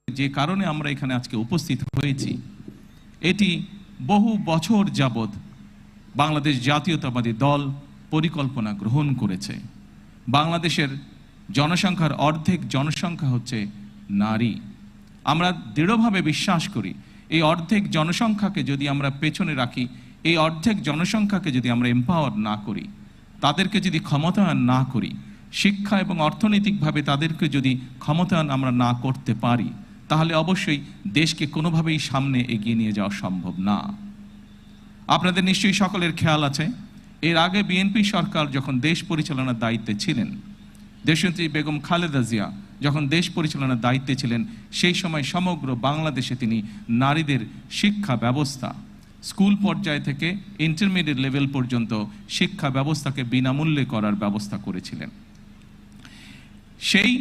যে কারণে আমরা এখানে আজকে উপস্থিত হয়েছি, এটি বহু বছর যাবৎ বাংলাদেশ জাতীয়তাবাদী দল পরিকল্পনা গ্রহণ করেছে। বাংলাদেশের জনসংখ্যার অর্ধেক জনসংখ্যা হচ্ছে নারী। আমরা দৃঢ়ভাবে বিশ্বাস করি এই অর্ধেক জনসংখ্যাকে যদি আমরা পেছনে রাখি, এই অর্ধেক জনসংখ্যাকে যদি আমরা এম্পাওয়ার না করি, তাদেরকে যদি ক্ষমতায়ন না করি, শিক্ষা এবং অর্থনৈতিকভাবে তাদেরকে যদি ক্ষমতায়ন আমরা না করতে পারি, তাহলে অবশ্যই দেশকে কোনোভাবেই সামনে এগিয়ে নিয়ে যাওয়া সম্ভব না। আপনাদের নিশ্চয়ই সকলের খেয়াল আছে, এর আগে বিএনপি সরকার যখন দেশ পরিচালনার দায়িত্বে ছিলেন, দেশনেত্রী বেগম খালেদা জিয়া যখন দেশ পরিচালনার দায়িত্বে ছিলেন, সেই সময় সমগ্র বাংলাদেশে তিনি নারীদের শিক্ষা ব্যবস্থা, স্কুল পর্যায় থেকে ইন্টারমিডিয়েট লেভেল পর্যন্ত শিক্ষা ব্যবস্থাকে বিনামূল্যে করার ব্যবস্থা করেছিলেন। সেই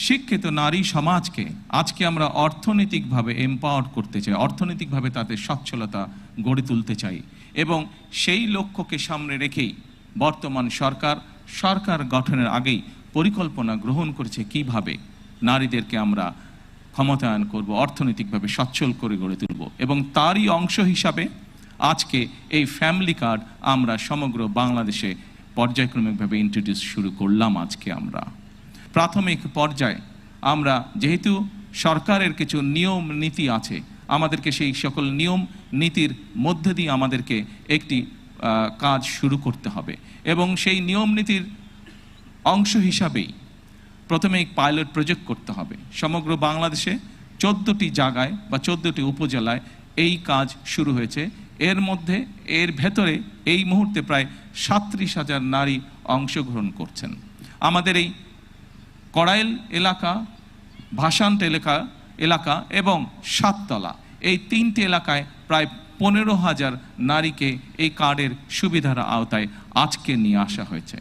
শিক্ষিত নারী সমাজকে আজকে আমরা অর্থনৈতিকভাবে এম্পাওয়ার করতে চাই, অর্থনৈতিকভাবে তাদের সচ্ছলতা গড়ে তুলতে চাই, এবং সেই লক্ষ্যকে সামনে রেখেই বর্তমান সরকার গঠনের আগেই পরিকল্পনা গ্রহণ করেছে কিভাবে নারীদেরকে আমরা ক্ষমতায়ন করব, অর্থনৈতিকভাবে সচ্ছল করে গড়ে তুলব। এবং তারই অংশ হিসাবে আজকে এই ফ্যামিলি কার্ড আমরা সমগ্র বাংলাদেশে পর্যায়ক্রমিকভাবে ইন্ট্রোডিউস শুরু করলাম। আজকে আমরা প্রাথমিক পর্যায়ে আমরা যেহেতু সরকারের কিছু নিয়ম নীতি আছে, আমাদেরকে সেই সকল নিয়ম নীতির মধ্যে দিয়ে আমাদেরকে একটি কাজ শুরু করতে হবে, এবং সেই নিয়ম নীতির অংশ হিসাবেই প্রথমে এক পাইলট প্রজেক্ট করতে হবে। সমগ্র বাংলাদেশে 14টি জায়গায় বা 14টি উপজেলায় এই কাজ শুরু হয়েছে। এর ভেতরে এই মুহূর্তে প্রায় 37,000 নারী অংশগ্রহণ করছেন। আমাদের এই কড়াইল এলাকা, ভাসান্ত এলাকা এবং সাততলা, এই 3টি এলাকায় প্রায় 15,000 নারীকে এই কার্ডের সুবিধার আওতায় আজকে নিয়ে আসা হয়েছে।